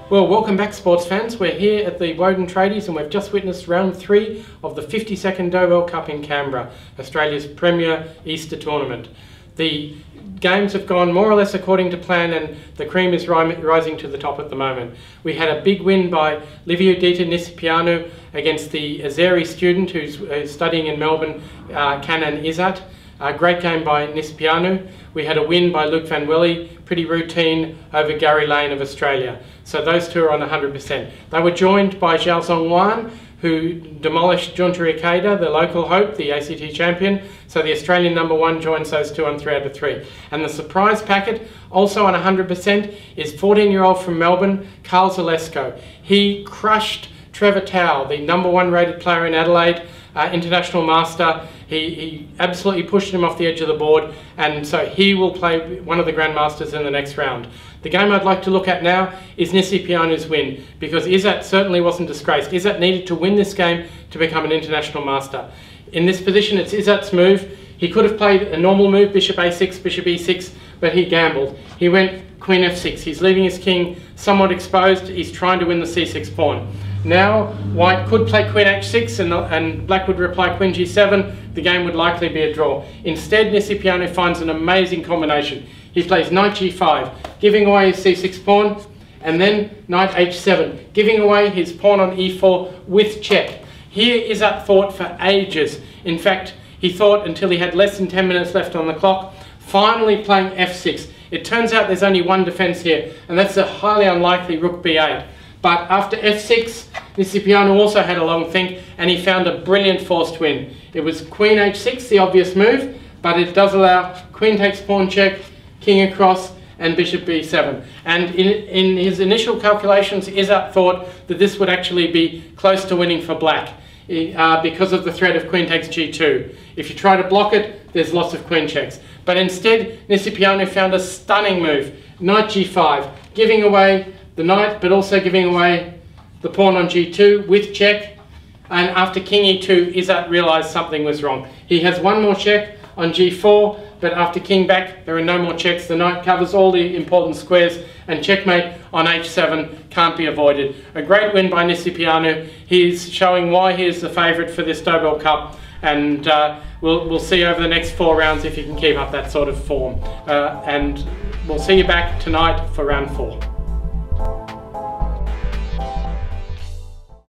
Well, welcome back sports fans. We're here at the Woden Tradies and we've just witnessed round 3 of the 52nd Doeberl Cup in Canberra, Australia's premier Easter tournament. The games have gone more or less according to plan and the cream is rising to the top at the moment. We had a big win by Liviu-Dieter Nisipeanu against the Azeri student who's studying in Melbourne, Kanan Izzat. A great game by Nisipeanu. We had a win by Luke Van Willy, pretty routine, over Gary Lane of Australia. So those two are on 100%. They were joined by Zhao Zhongwan, who demolished Junta Ikeda, the local hope, the ACT champion. So the Australian #1 joins those two on 3 out of 3. And the surprise packet, also on 100%, is 14-year-old from Melbourne, Carl Zalesko. He crushed Trevor Tao, the #1 rated player in Adelaide, international master. He absolutely pushed him off the edge of the board, and so he will play one of the Grandmasters in the next round. The game I'd like to look at now is Nisipeanu's win, because Izzat certainly wasn't disgraced. Izzat needed to win this game to become an international master. In this position, it's Izzat's move. He could have played a normal move, bishop a6, bishop e6, but he gambled. He went queen f6. He's leaving his king somewhat exposed. He's trying to win the c6 pawn. Now, white could play queen h6 and black would reply queen g7. The game would likely be a draw. Instead, Nisipeanu finds an amazing combination. He plays knight g5, giving away his c6 pawn, and then knight h7, giving away his pawn on e4 with check. Here, Izzat thought for ages. In fact, he thought until he had less than 10 minutes left on the clock, finally playing f6. It turns out there's only one defense here, and that's a highly unlikely rook b8. But after f6, Nisipeanu also had a long think, and he found a brilliant forced win. It was queen h6, the obvious move, but it does allow queen takes pawn check, king across, and bishop b7. And in his initial calculations, Izzat thought that this would actually be close to winning for black because of the threat of queen takes g2. If you try to block it, there's lots of queen checks. But instead, Nisipeanu found a stunning move, knight g5, giving away the knight, but also giving away the pawn on g2 with check. And after king e2, Izzat realized something was wrong. He has one more check on g4, but after king back, there are no more checks. The knight covers all the important squares, and checkmate on h7 can't be avoided. A great win by Nisipeanu. He's showing why he is the favourite for this Doeberl Cup, and we'll see over the next 4 rounds if he can keep up that sort of form. And we'll see you back tonight for round 4.